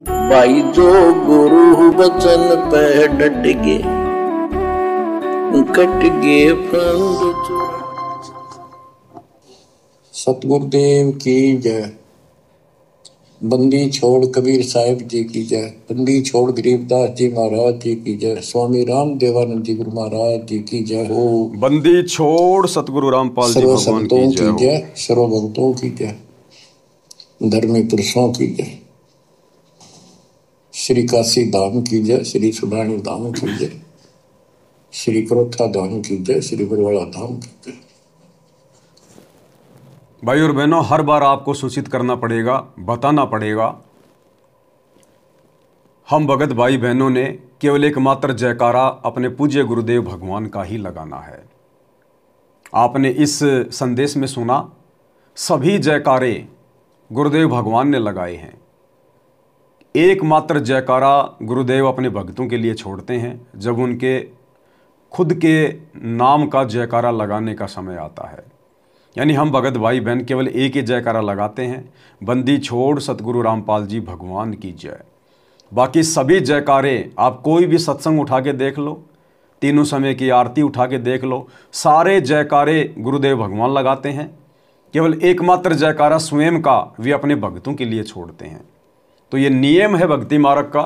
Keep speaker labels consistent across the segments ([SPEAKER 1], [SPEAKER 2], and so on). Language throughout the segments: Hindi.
[SPEAKER 1] भाई जो गुरु वचन पे डट गे कट गे फंड।
[SPEAKER 2] सतगुरुदेव की जय। बंदी छोड़ कबीर साहिब जी की जय। बंदी छोड़ गरीबदास जी महाराज जी की जय। स्वामी राम देवानंद जी गुरु महाराज जी की जय हो।
[SPEAKER 3] बंदी छोड़ सतगुरु रामपाल जी
[SPEAKER 2] सर्व
[SPEAKER 3] भगवान
[SPEAKER 2] संतों
[SPEAKER 3] की जय
[SPEAKER 2] की
[SPEAKER 3] हो।
[SPEAKER 2] जय। सर्व भक्तों की जय। धर्मी पुरुषों की जय। श्री काशी धाम की जय। श्री सुडानी धाम की जय। श्री क्रोथा धाम की जय। श्री बरवाड़ा धाम की जय।
[SPEAKER 3] भाई और बहनों, हर बार आपको सूचित करना पड़ेगा, बताना पड़ेगा, हम भगत भाई बहनों ने केवल एकमात्र जयकारा अपने पूज्य गुरुदेव भगवान का ही लगाना है। आपने इस संदेश में सुना, सभी जयकारे गुरुदेव भगवान ने लगाए हैं। एकमात्र जयकारा गुरुदेव अपने भक्तों के लिए छोड़ते हैं जब उनके खुद के नाम का जयकारा लगाने का समय आता है। यानी हम भगत भाई बहन केवल एक ही जयकारा लगाते हैं, बंदी छोड़ सतगुरु रामपाल जी भगवान की जय। बाकी सभी जयकारे आप कोई भी सत्संग उठा के देख लो, तीनों समय की आरती उठा के देख लो, सारे जयकारे गुरुदेव भगवान लगाते हैं। केवल एकमात्र जयकारा स्वयं का वे अपने भक्तों के लिए छोड़ते हैं। तो ये नियम है भक्ति मार्ग का।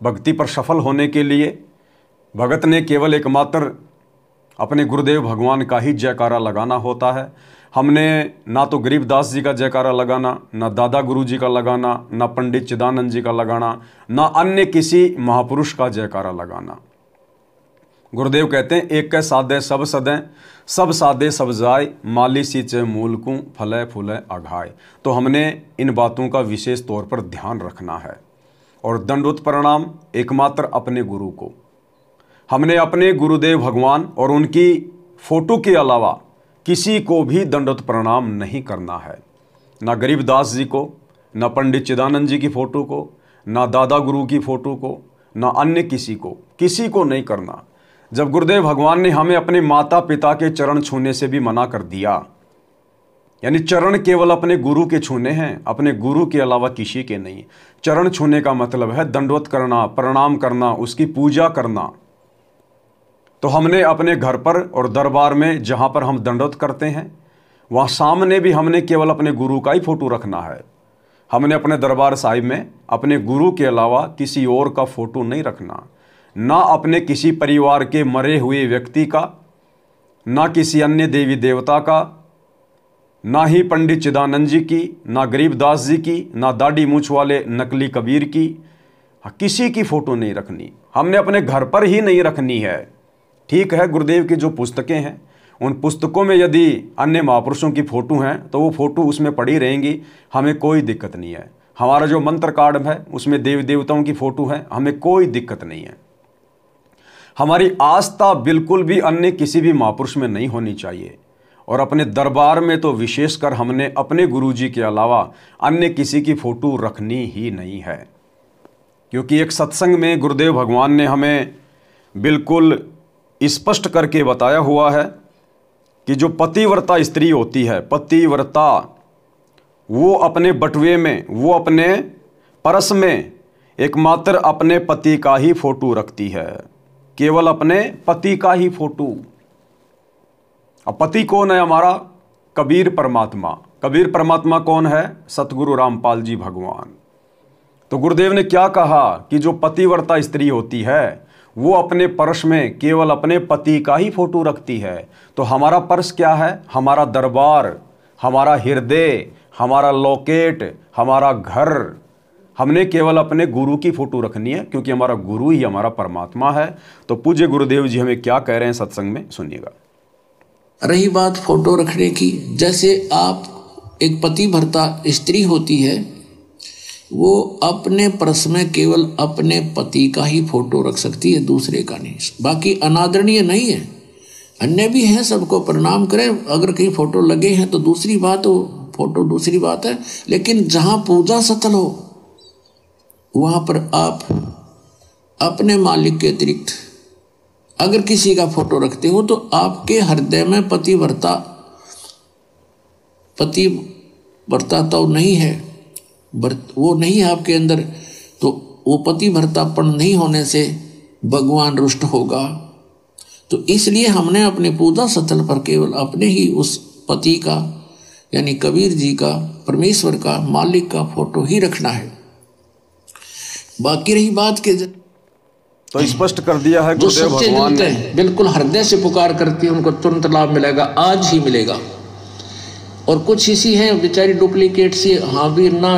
[SPEAKER 3] भक्ति पर सफल होने के लिए भगत ने केवल एकमात्र अपने गुरुदेव भगवान का ही जयकारा लगाना होता है। हमने ना तो गरीबदास जी का जयकारा लगाना, ना दादा गुरु जी का लगाना, ना पंडित चिदानंद जी का लगाना, ना अन्य किसी महापुरुष का जयकारा लगाना। गुरुदेव कहते हैं, एक कै साधे सब सदें, सब साधे सब जाय, माली सींचे मूल को फले फूले अघाय। तो हमने इन बातों का विशेष तौर पर ध्यान रखना है। और दंडवत प्रणाम एकमात्र अपने गुरु को। हमने अपने गुरुदेव भगवान और उनकी फोटो के अलावा किसी को भी दंडवत प्रणाम नहीं करना है। ना गरीबदास जी को, ना पंडित चिदानंद जी की फ़ोटो को, ना दादा गुरु की फ़ोटो को, ना अन्य किसी को नहीं करना। जब गुरुदेव भगवान ने हमें अपने माता पिता के चरण छूने से भी मना कर दिया, यानी चरण केवल अपने गुरु के छूने हैं, अपने गुरु के अलावा किसी के नहीं। चरण छूने का मतलब है दंडवत करना, प्रणाम करना, उसकी पूजा करना। तो हमने अपने घर पर और दरबार में जहाँ पर हम दंडवत करते हैं, वहाँ सामने भी हमने केवल अपने गुरु का ही फोटो रखना है। हमने अपने दरबार साहिब में अपने गुरु के अलावा किसी और का फोटो नहीं रखना। ना अपने किसी परिवार के मरे हुए व्यक्ति का, ना किसी अन्य देवी देवता का, ना ही पंडित चिदानंद जी की, ना गरीबदास जी की, ना दाढ़ी मूछ वाले नकली कबीर की, किसी की फ़ोटो नहीं रखनी। हमने अपने घर पर ही नहीं रखनी है। ठीक है, गुरुदेव की जो पुस्तकें हैं, उन पुस्तकों में यदि अन्य महापुरुषों की फ़ोटो हैं तो वो फ़ोटो उसमें पड़ी रहेंगी, हमें कोई दिक्कत नहीं है। हमारा जो मंत्र कार्ड है उसमें देवी देवताओं की फ़ोटो है, हमें कोई दिक्कत नहीं है। हमारी आस्था बिल्कुल भी अन्य किसी भी महापुरुष में नहीं होनी चाहिए। और अपने दरबार में तो विशेषकर हमने अपने गुरुजी के अलावा अन्य किसी की फ़ोटो रखनी ही नहीं है। क्योंकि एक सत्संग में गुरुदेव भगवान ने हमें बिल्कुल स्पष्ट करके बताया हुआ है कि जो पतिव्रता स्त्री होती है, पतिव्रता, वो अपने बटुए में, वो अपने परस में एकमात्र अपने पति का ही फोटो रखती है, केवल अपने पति का ही फोटो। अब पति कौन है हमारा? कबीर परमात्मा। कबीर परमात्मा कौन है? सतगुरु रामपाल जी भगवान। तो गुरुदेव ने क्या कहा कि जो पतिव्रता स्त्री होती है वो अपने पर्स में केवल अपने पति का ही फोटो रखती है। तो हमारा पर्स क्या है? हमारा दरबार, हमारा हृदय, हमारा लॉकेट, हमारा घर। हमने केवल अपने गुरु की फोटो रखनी है, क्योंकि हमारा गुरु ही हमारा परमात्मा है। तो पूज्य गुरुदेव जी हमें क्या कह रहे हैं सत्संग में, सुनिएगा।
[SPEAKER 4] रही बात फोटो रखने की, जैसे आप एक पतिव्रता स्त्री होती है, वो अपने पर्स में केवल अपने पति का ही फोटो रख सकती है, दूसरे का नहीं। बाकी अनादरणीय नहीं है, अन्य भी हैं, सबको प्रणाम करें। अगर कहीं फोटो लगे हैं तो दूसरी बात हो, फोटो दूसरी बात है। लेकिन जहाँ पूजा स्थल हो वहाँ पर आप अपने मालिक के अतिरिक्त अगर किसी का फोटो रखते हो तो आपके हृदय में पतिव्रता तो नहीं है, वो नहीं है आपके अंदर तो वो पतिव्रतापन नहीं होने से भगवान रुष्ट होगा। तो इसलिए हमने अपने पूजा स्थल पर केवल अपने ही उस पति का यानी कबीर जी का, परमेश्वर का, मालिक का फोटो ही रखना है। बाकी रही बात के
[SPEAKER 3] तो स्पष्ट कर दिया है
[SPEAKER 4] जो
[SPEAKER 3] गुरुदेव
[SPEAKER 4] सच्चे
[SPEAKER 3] भगवान
[SPEAKER 4] दिल
[SPEAKER 3] ने।
[SPEAKER 4] हैं, बिल्कुल हृदय से पुकार करती है, उनको तुरंत लाभ मिलेगा, आज ही मिलेगा। और कुछ इसी हैं बेचारी डुप्लीकेट सी, हाँ भी ना।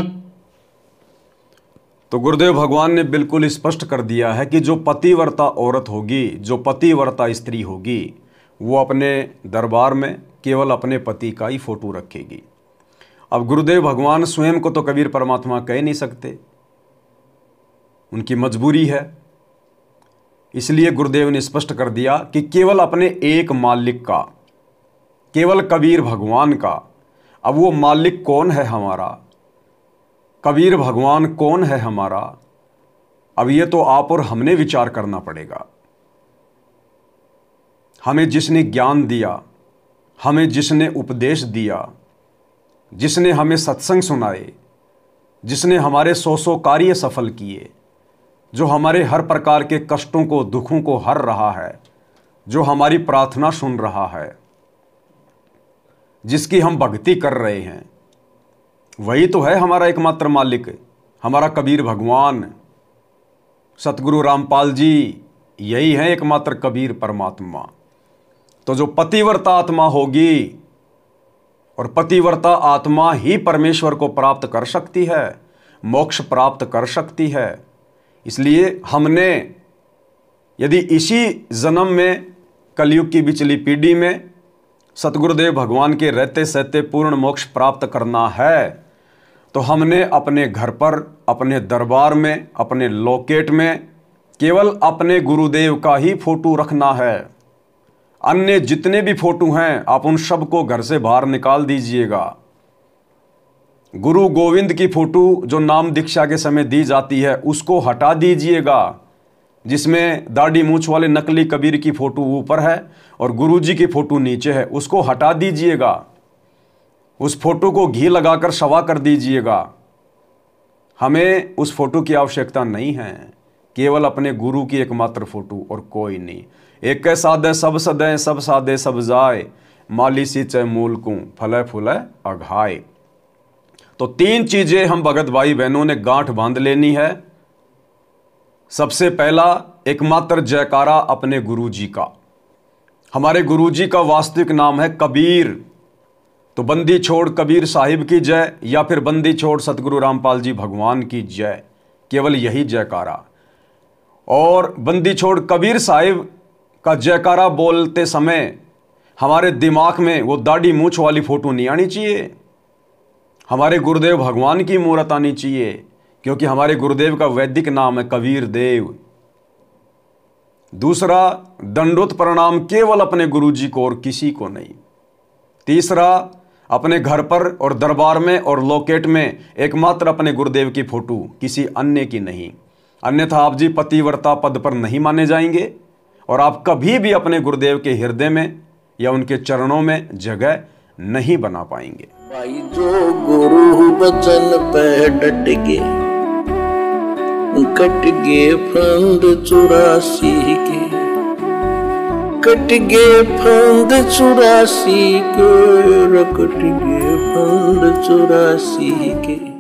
[SPEAKER 3] तो गुरुदेव भगवान ने बिल्कुल स्पष्ट कर दिया है कि जो पतिव्रता औरत होगी, जो पतिव्रता स्त्री होगी, वो अपने दरबार में केवल अपने पति का ही फोटो रखेगी। अब गुरुदेव भगवान स्वयं को तो कबीर परमात्मा कह नहीं सकते, उनकी मजबूरी है। इसलिए गुरुदेव ने स्पष्ट कर दिया कि केवल अपने एक मालिक का, केवल कबीर भगवान का। अब वो मालिक कौन है हमारा, कबीर भगवान कौन है हमारा, अब ये तो आप और हमने विचार करना पड़ेगा। हमें जिसने ज्ञान दिया, हमें जिसने उपदेश दिया, जिसने हमें सत्संग सुनाए, जिसने हमारे 100 कार्य सफल किए, जो हमारे हर प्रकार के कष्टों को, दुखों को हर रहा है, जो हमारी प्रार्थना सुन रहा है, जिसकी हम भक्ति कर रहे हैं, वही तो है हमारा एकमात्र मालिक, हमारा कबीर भगवान, सतगुरु रामपाल जी, यही है एकमात्र कबीर परमात्मा। तो जो पतिव्रता आत्मा होगी, और पतिव्रता आत्मा ही परमेश्वर को प्राप्त कर सकती है, मोक्ष प्राप्त कर सकती है। इसलिए हमने यदि इसी जन्म में, कलयुग की बिचली पीढ़ी में सतगुरुदेव भगवान के रहते सहते पूर्ण मोक्ष प्राप्त करना है, तो हमने अपने घर पर, अपने दरबार में, अपने लॉकेट में केवल अपने गुरुदेव का ही फोटो रखना है। अन्य जितने भी फोटो हैं आप उन सब को घर से बाहर निकाल दीजिएगा। गुरु गोविंद की फोटो जो नाम दीक्षा के समय दी जाती है उसको हटा दीजिएगा, जिसमें दाढ़ी मूंछ वाले नकली कबीर की फोटो ऊपर है और गुरु जी की फोटो नीचे है, उसको हटा दीजिएगा। उस फोटो को घी लगाकर शवा कर दीजिएगा। हमें उस फोटो की आवश्यकता नहीं है, केवल अपने गुरु की एकमात्र फोटो और कोई नहीं। एक सादे सब सदै, सब सादे सब जाए, माली सींचे मूल को, फले फूले अघाए। तो 3 चीजें हम भगत भाई बहनों ने गांठ बांध लेनी है। सबसे पहला, एकमात्र जयकारा अपने गुरु जी का। हमारे गुरु जी का वास्तविक नाम है कबीर। तो बंदी छोड़ कबीर साहिब की जय, या फिर बंदी छोड़ सतगुरु रामपाल जी भगवान की जय, केवल यही जयकारा। और बंदी छोड़ कबीर साहिब का जयकारा बोलते समय हमारे दिमाग में वो दाढ़ी मूंछ वाली फोटो नहीं आनी चाहिए, हमारे गुरुदेव भगवान की मूर्त आनी चाहिए, क्योंकि हमारे गुरुदेव का वैदिक नाम है कबीर देव। दूसरा, दंडोत प्रणाम केवल अपने गुरु जी को और किसी को नहीं। तीसरा, अपने घर पर और दरबार में और लॉकेट में एकमात्र अपने गुरुदेव की फोटो, किसी अन्य की नहीं। अन्यथा आप जी पतिव्रता पद पर नहीं माने जाएंगे और आप कभी भी अपने गुरुदेव के हृदय में या उनके चरणों में जगह नहीं बना पाएंगे।
[SPEAKER 1] भाई जो गुरु बचन पे डट गे, कट गे फंद 84 के, कट गे फंद 84 के, कट गे फंद 84 के।